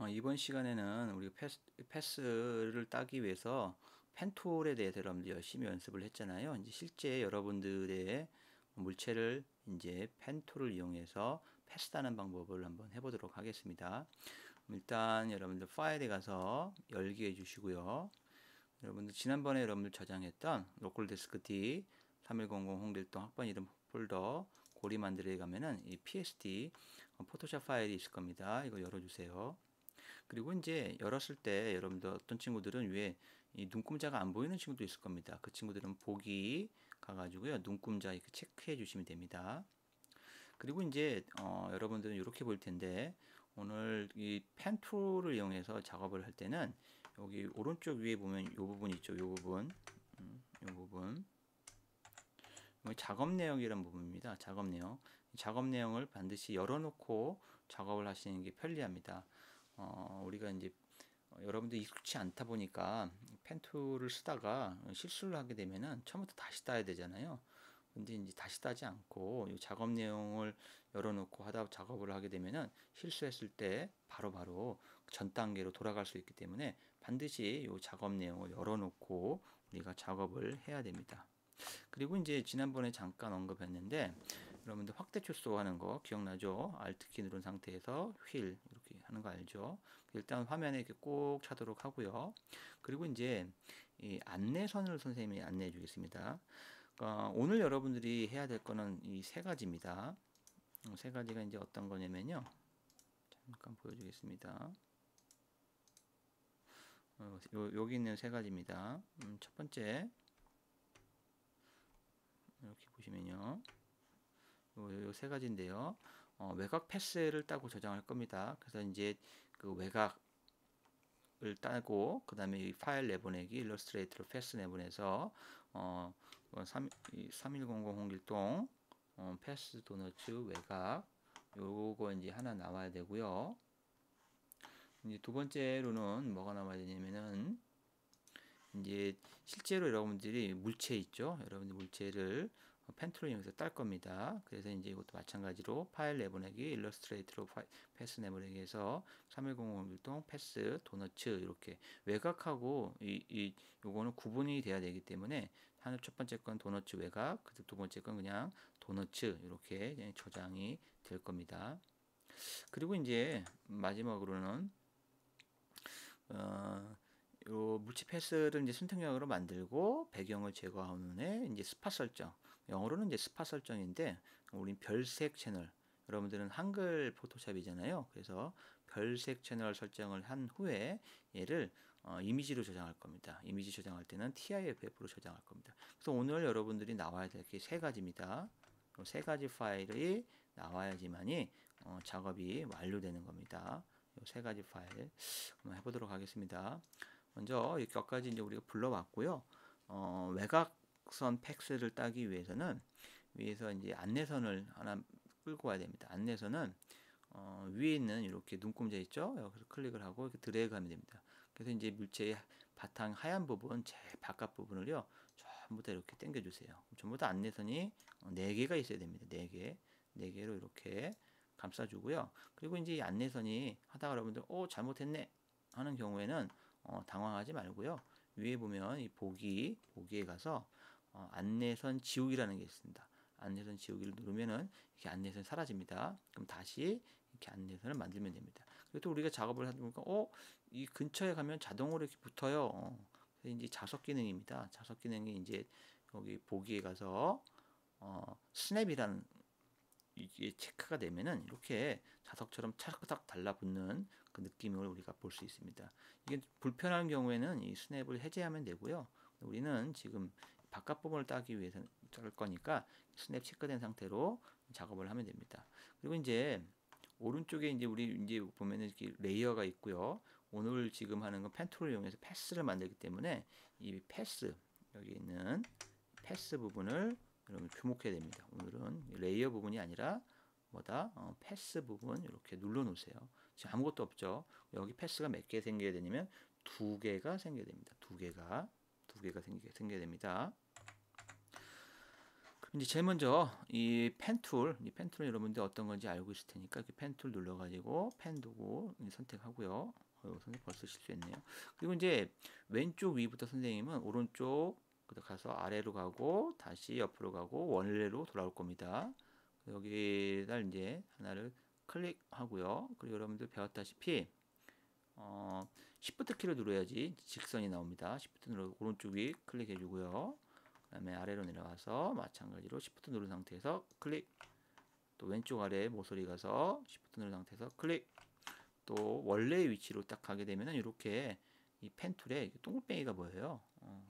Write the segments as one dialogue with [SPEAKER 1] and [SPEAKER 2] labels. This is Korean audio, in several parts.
[SPEAKER 1] 이번 시간에는 우리 패스를 따기 위해서 펜툴에 대해서 여러분들 열심히 연습을 했잖아요. 이제 실제 여러분들의 물체를 이제 펜툴을 이용해서 패스 따는 방법을 한번 해보도록 하겠습니다. 일단 여러분들 파일에 가서 열기 해주시고요. 여러분들 지난번에 여러분들 저장했던 로컬 데스크 D 3100 홍길동 학번 이름 폴더 고리 만들기에 가면은 이 PSD 포토샵 파일이 있을 겁니다. 이거 열어주세요. 그리고 이제 열었을 때 여러분들 어떤 친구들은 위에 이 눈금자가 안 보이는 친구도 있을 겁니다. 그 친구들은 보기 가가지고요. 눈금자 이렇게 체크해 주시면 됩니다. 그리고 이제 여러분들은 이렇게 볼 텐데 오늘 이 펜 툴을 이용해서 작업을 할 때는 여기 오른쪽 위에 보면 이 부분 있죠. 이 부분, 이 부분. 작업 내역이라는 부분입니다. 작업 내용. 작업 내용을 반드시 열어놓고 작업을 하시는 게 편리합니다. 우리가 이제 여러분들 익숙치 않다 보니까 펜툴을 쓰다가 실수를 하게 되면은 처음부터 다시 따야 되잖아요. 근데 이제 다시 따지 않고 이 작업 내용을 열어놓고 하다 작업을 하게 되면은 실수했을 때 바로바로 전 단계로 돌아갈 수 있기 때문에 반드시 이 작업 내용을 열어놓고 우리가 작업을 해야 됩니다. 그리고 이제 지난번에 잠깐 언급했는데 여러분들 확대 축소하는 거 기억나죠? Alt키 누른 상태에서 휠 이렇게 하는 거 알죠? 일단 화면에 이렇게 꼭 차도록 하고요. 그리고 이제 이 안내선을 선생님이 안내해 주겠습니다. 오늘 여러분들이 해야 될 거는 이 세 가지입니다. 세 가지가 이제 어떤 거냐면요. 잠깐 보여주겠습니다. 여기 있는 세 가지입니다. 첫 번째 이렇게 보시면요. 요 세 가지인데요. 외곽 패스를 따고 저장할 겁니다. 그래서 이제 그 외곽을 따고 그 다음에 이 파일 내보내기 일러스트레이터로 패스 내보내서 3100 홍길동 패스 도너츠 외곽 요거 이제 하나 나와야 되고요. 이제 두 번째로는 뭐가 나와야 되냐면은 이제 실제로 여러분들이 물체 있죠. 여러분들 물체를 펜툴을 이용해서 딸 겁니다. 그래서 이제 이것도 마찬가지로 파일 내보내기 일러스트레이터로 패스 내보내기 해서 3100 패스 도너츠 이렇게 외곽하고 요거는 구분이 돼야 되기 때문에 하나 첫 번째 건 도너츠 외곽, 두 번째 건 그냥 도너츠 이렇게 그냥 저장이 될 겁니다. 그리고 이제 마지막으로는 요 물체 패스를 이제 선택형으로 만들고 배경을 제거한 후에 이제 스팟 설정. 영어로는 이제 스팟 설정인데 우린 별색 채널. 여러분들은 한글 포토샵이잖아요. 그래서 별색 채널 설정을 한 후에 얘를 이미지로 저장할 겁니다. 이미지 저장할 때는 TIFF로 저장할 겁니다. 그래서 오늘 여러분들이 나와야 될 게 세 가지입니다. 세 가지 파일이 나와야지만이 작업이 완료되는 겁니다. 세 가지 파일 한번 해보도록 하겠습니다. 먼저 이렇게 몇 가지 이제 우리가 불러왔고요. 외곽선 팩스를 따기 위해서는 위에서 이제 안내선을 하나 끌고 와야 됩니다. 안내선은 위에 있는 이렇게 눈금자 있죠? 여기서 클릭을 하고 이렇게 드래그하면 됩니다. 그래서 이제 물체의 바탕 하얀 부분, 제일 바깥 부분을요, 전부 다 이렇게 당겨주세요. 전부 다 안내선이 4개가 있어야 됩니다. 4개, 4개로 이렇게 감싸주고요. 그리고 이제 이 안내선이 하다가 여러분들, 잘못했네 하는 경우에는 당황하지 말고요. 위에 보면 이 보기에 가서 안내선 지우기라는 게 있습니다. 안내선 지우기를 누르면은 이렇게 안내선이 사라집니다. 그럼 다시 이렇게 안내선을 만들면 됩니다. 그리고 또 우리가 작업을 하다 보니까 이 근처에 가면 자동으로 이렇게 붙어요. 그래서 이제 자석 기능입니다. 자석 기능이 이제 여기 보기에 가서 스냅이라는 이게 체크가 되면은 이렇게 자석처럼 차닥차닥 달라붙는 그 느낌을 우리가 볼 수 있습니다. 이게 불편한 경우에는 이 스냅을 해제하면 되고요. 우리는 지금 바깥 부분을 따기 위해서 딸 거니까 스냅 체크된 상태로 작업을 하면 됩니다. 그리고 이제 오른쪽에 이제 우리 이제 보면은 이렇게 레이어가 있고요. 오늘 지금 하는 건 펜툴을 이용해서 패스를 만들기 때문에 이 패스 여기 있는 패스 부분을 여러분 주목해야 됩니다. 오늘은 레이어 부분이 아니라 뭐다? 패스 부분 이렇게 눌러 놓으세요. 지금 아무것도 없죠. 여기 패스가 몇 개 생겨야 되냐면 2개가 생겨야 됩니다. 2개가 생겨야 됩니다. 이제 제일 먼저 이 펜툴은 여러분들 어떤 건지 알고 있을 테니까 그 펜툴 눌러가지고 펜 도구 선택하고요. 선생님 벌써 실수했네요. 그리고 이제 왼쪽 위부터 선생님은 오른쪽 가서 아래로 가고 다시 옆으로 가고 원래로 돌아올 겁니다. 여기다 이제 하나를 클릭하고요. 그리고 여러분들 배웠다시피 Shift 키를 누르야지 직선이 나옵니다. Shift 누르고 오른쪽 위 클릭해 주고요. 그 다음에 아래로 내려와서 마찬가지로 Shift 누른 상태에서 클릭, 또 왼쪽 아래 모서리 가서 Shift 누른 상태에서 클릭, 또 원래의 위치로 딱 가게 되면 이렇게 이 펜 툴에 동글뱅이가 보여요.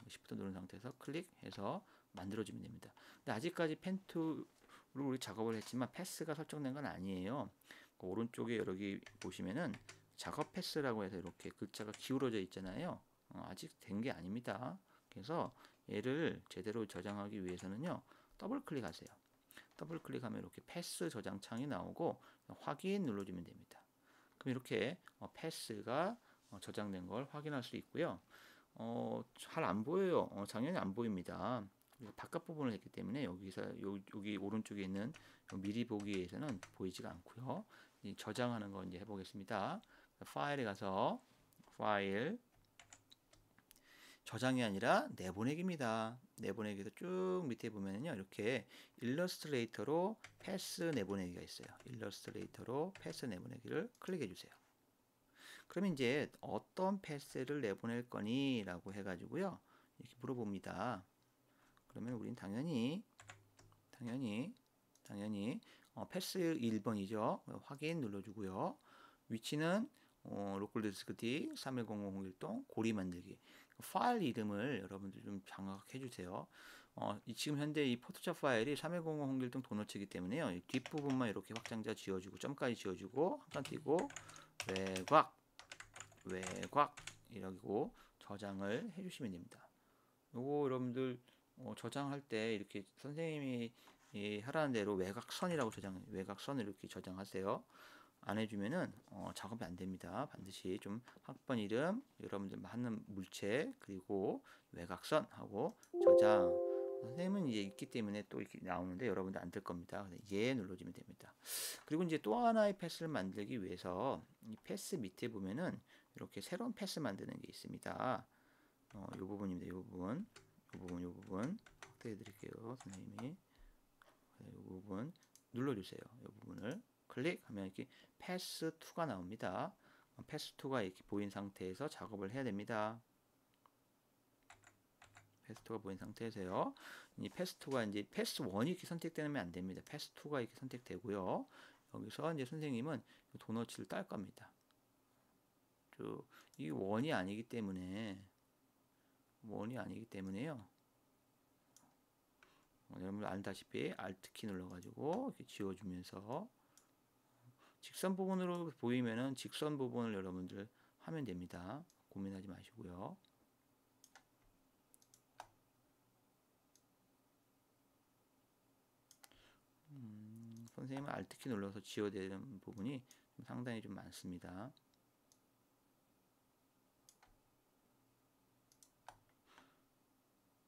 [SPEAKER 1] Shift 누른 상태에서 클릭해서 만들어주면 됩니다. 근데 아직까지 펜 툴로 우리 작업을 했지만 패스가 설정된 건 아니에요. 그 오른쪽에 여기 보시면은 작업 패스라고 해서 이렇게 글자가 기울어져 있잖아요. 아직 된 게 아닙니다. 그래서 얘를 제대로 저장하기 위해서는요, 더블 클릭하세요. 더블 클릭하면 이렇게 패스 저장 창이 나오고 확인 눌러주면 됩니다. 그럼 이렇게 패스가 저장된 걸 확인할 수 있고요. 잘 안 보여요. 당연히 안 보입니다. 바깥 부분을 했기 때문에 여기 오른쪽에 있는 미리 보기에서는 보이지가 않고요. 저장하는 거 이제 해보겠습니다. 파일에 가서 파일, 저장이 아니라 내보내기입니다. 내보내기에서 쭉 밑에 보면요, 이렇게 일러스트레이터로 패스 내보내기가 있어요. 일러스트레이터로 패스 내보내기를 클릭해 주세요. 그러면 이제 어떤 패스를 내보낼 거니? 라고 해가지고요, 이렇게 물어봅니다. 그러면 우린 당연히 패스 1번이죠. 확인 눌러주고요. 위치는 로컬 디스크 D 310001동 고리 만들기. 파일 이름을 여러분들 좀 장악해 주세요. 지금 현재 이 포토샵 파일이 310001동 도너츠이기 때문에요. 이 뒷부분만 이렇게 확장자 지워주고 점까지 지워주고 한 칸 띄고 외곽 이러고 저장을 해주시면 됩니다. 요거 여러분들 저장할 때 이렇게 선생님이 하라는 대로 외곽선을 이렇게 저장하세요. 안 해주면은 작업이 안 됩니다. 반드시 좀 학번 이름, 여러분들 하는 물체, 그리고 외곽선하고 저장. 선생님은 이제 있기 때문에 또 이렇게 나오는데 여러분들 안 될 겁니다. 예 눌러주면 됩니다. 그리고 이제 또 하나의 패스를 만들기 위해서 이 패스 밑에 보면은 이렇게 새로운 패스 만드는 게 있습니다. 이 부분입니다. 이 부분 확대해 드릴게요. 선생님이 이 부분 눌러주세요. 이 부분을 클릭하면 이렇게 패스 2가 나옵니다. 패스 2가 이렇게 보인 상태에서 작업을 해야 됩니다. 패스 2가 보인 상태에서요. 이 패스 2가 이제 패스 1이 이렇게 선택되면 안 됩니다. 패스 2가 이렇게 선택되고요. 여기서 이제 선생님은 도너츠를 딸 겁니다. 이 원이 아니기 때문에요. 여러분 알다시피 Alt 키 눌러가지고 이렇게 지워주면서 직선 부분으로 보이면은 직선 부분을 여러분들 하면 됩니다. 고민하지 마시고요. 선생님은 Alt 키 눌러서 지워야 되는 부분이 상당히 좀 많습니다.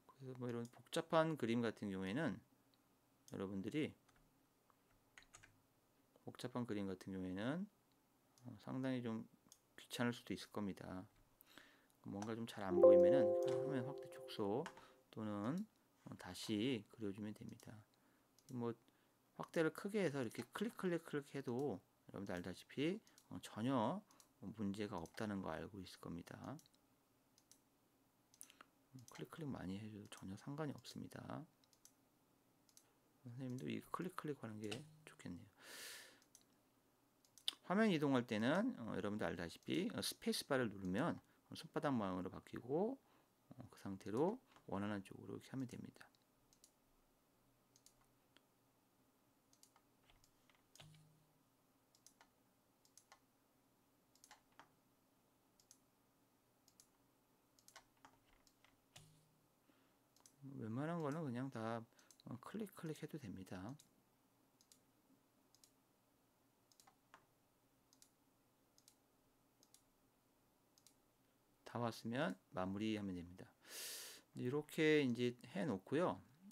[SPEAKER 1] 그래서 뭐 이런 복잡한 그림 같은 경우에는 여러분들이 상당히 좀 귀찮을 수도 있을 겁니다. 뭔가 좀 잘 안 보이면은 화면 확대 축소 또는 다시 그려주면 됩니다. 뭐 확대를 크게 해서 이렇게 클릭 해도 여러분들 알다시피 전혀 문제가 없다는 거 알고 있을 겁니다. 클릭 많이 해줘도 전혀 상관이 없습니다. 선생님도 이 클릭 하는 게 좋겠네요. 화면 이동할 때는 여러분들 알다시피 스페이스바를 누르면 손바닥 모양으로 바뀌고 그 상태로 원하는 쪽으로 이렇게 하면 됩니다. 웬만한 거는 그냥 다 클릭 해도 됩니다. 다 왔으면 마무리하면 됩니다. 이렇게 이제 해 놓고요.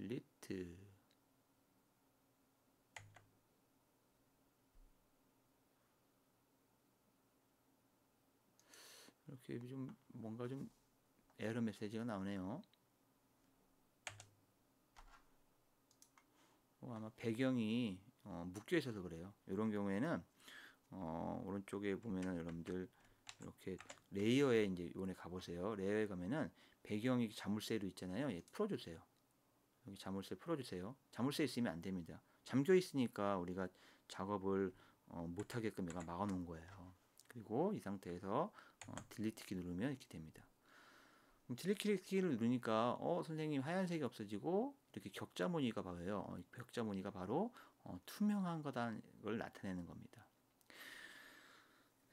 [SPEAKER 1] 딜리트. 이렇게 좀 뭔가 좀 에러 메시지가 나오네요. 아마 배경이 묶여 있어서 그래요. 이런 경우에는 오른쪽에 보면은 여러분들 이렇게 레이어에 이제 이번에 가보세요. 레이어에 가면은 배경이 자물쇠로 있잖아요. 예, 풀어주세요. 여기 자물쇠 풀어주세요. 자물쇠 있으면 안 됩니다. 잠겨 있으니까 우리가 작업을 못하게끔 얘가 막아놓은 거예요. 그리고 이 상태에서 딜리트 키 누르면 이렇게 됩니다. 딜리트 키를 누르니까 선생님 하얀색이 없어지고 이렇게 격자 무늬가 보여요. 격자 무늬가 바로 투명한 거다는 걸 나타내는 겁니다.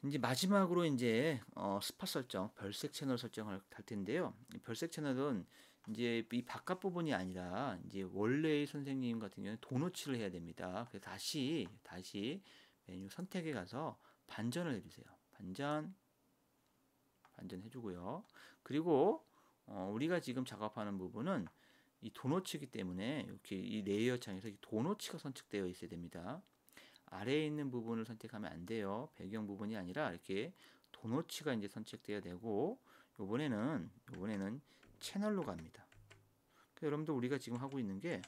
[SPEAKER 1] 이제 마지막으로 이제 스팟 설정, 별색 채널 설정을 할 텐데요. 이 별색 채널은 이제 이 바깥 부분이 아니라 이제 원래의 선생님 같은 경우는 도너츠를 해야 됩니다. 그래서 다시 메뉴 선택에 가서 반전을 해주세요. 반전 해주고요. 그리고 우리가 지금 작업하는 부분은 이 도너츠이기 때문에 이렇게 이 레이어 창에서 이 도너츠가 선택되어 있어야 됩니다. 아래에 있는 부분을 선택하면 안 돼요. 배경 부분이 아니라 이렇게 도너츠가 이제 선택돼야 되고, 요번에는 채널로 갑니다. 여러분들 우리가 지금 하고 있는 게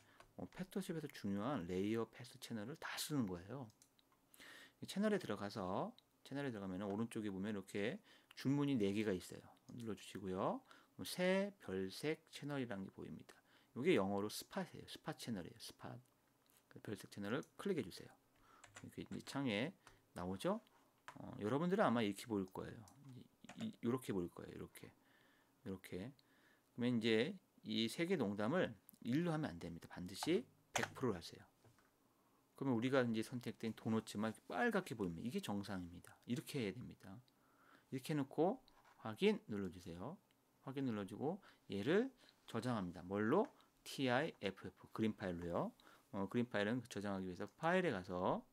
[SPEAKER 1] 팩토샵에서 중요한 레이어 패스 채널을 다 쓰는 거예요. 채널에 들어가면 오른쪽에 보면 이렇게 줄무늬 4개가 있어요. 눌러주시고요. 새 별색 채널이라는 게 보입니다. 이게 영어로 스팟이에요. 스팟 채널이에요. 스팟. 별색 채널을 클릭해 주세요. 이렇게 이제 창에 나오죠? 여러분들은 아마 이렇게 보일 거예요. 이렇게 보일 거예요. 이렇게. 그러면 이제 이 3개 농담을 1로 하면 안 됩니다. 반드시 100%를 하세요. 그러면 우리가 이제 선택된 도너츠만 빨갛게 보입니다. 이게 정상입니다. 이렇게 해야 됩니다. 이렇게 해놓고 확인 눌러주세요. 확인 눌러주고 얘를 저장합니다. 뭘로? TIFF 그림 파일로요. 그림 파일은 저장하기 위해서 파일에 가서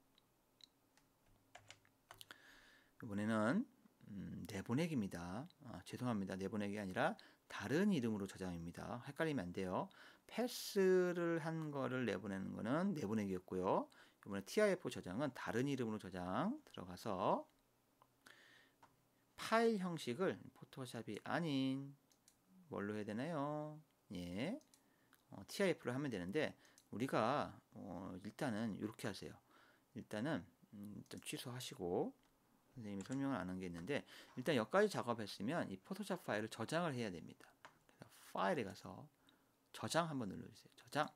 [SPEAKER 1] 이번에는 내보내기입니다. 죄송합니다. 내보내기 아니라 다른 이름으로 저장입니다. 헷갈리면 안 돼요. 패스를 한 거를 내보내는 거는 내보내기였고요. 이번에 TIF 저장은 다른 이름으로 저장 들어가서 파일 형식을 포토샵이 아닌 뭘로 해야 되나요? 예, TIF로 하면 되는데 우리가 일단은 이렇게 하세요. 일단 취소하시고 선생님이 설명을 안 한 게 있는데 일단 여기까지 작업했으면 이 포토샵 파일을 저장을 해야 됩니다. 그래서 파일에 가서 저장 한번 눌러주세요. 저장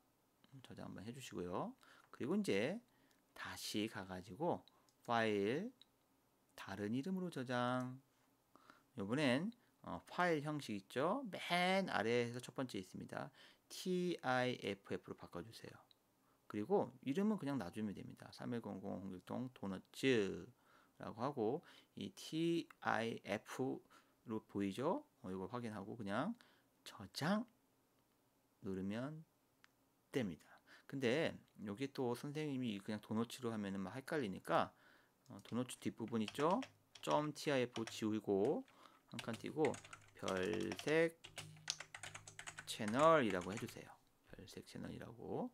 [SPEAKER 1] 한번 해주시고요. 그리고 이제 다시 가가지고 파일 다른 이름으로 저장. 이번엔 파일 형식 있죠? 맨 아래에서 첫 번째 있습니다. TIFF로 바꿔주세요. 그리고 이름은 그냥 놔주면 됩니다. 3100 홍길동 도너츠라고 하고 이 TIF로 보이죠? 이거 확인하고 그냥 저장 누르면 됩니다. 근데 여기 또 선생님이 그냥 도너츠로 하면은 막 헷갈리니까 도너츠 뒷부분 있죠? .tif 지우고 한 칸 띄고 별색 채널이라고 해주세요. 별색 채널이라고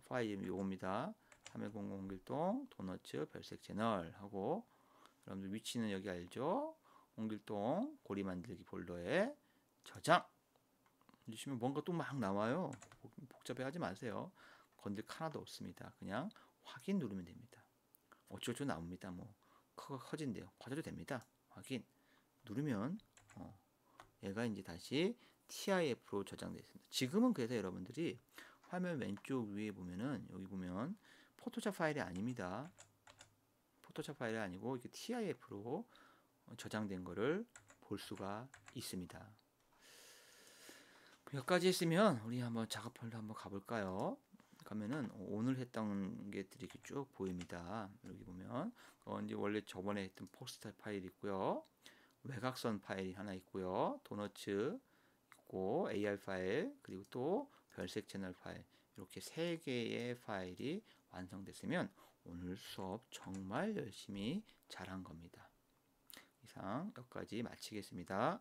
[SPEAKER 1] 파일 이름이 요겁니다. 3100 홍길동 도너츠 별색 채널 하고 여러분들 위치는 여기 알죠? 홍길동 고리 만들기 폴더에 저장 누르시면 뭔가 또 막 나와요. 복잡해 하지 마세요. 건들 하나도 없습니다. 그냥 확인 누르면 됩니다. 어쩌고 나옵니다. 뭐 커진대요. 커져도 됩니다. 확인 누르면 얘가 이제 다시 TIF로 저장되어 있습니다. 지금은 그래서 여러분들이 화면 왼쪽 위에 보면은 여기 보면 포토샵 파일이 아닙니다. 포토샵 파일이 아니고 이게 TIF로 저장된 거를 볼 수가 있습니다. 여기까지 했으면 우리 한번 작업하러 한번 가볼까요? 가면은 오늘 했던 게들이 이렇게 쭉 보입니다. 여기 보면 이제 원래 저번에 했던 포스터 파일 있고요. 외곽선 파일이 하나 있고요. 도너츠 있고 AR 파일 그리고 또 별색 채널 파일 이렇게 3개의 파일이 완성됐으면 오늘 수업 정말 열심히 잘한 겁니다. 이상 여기까지 마치겠습니다.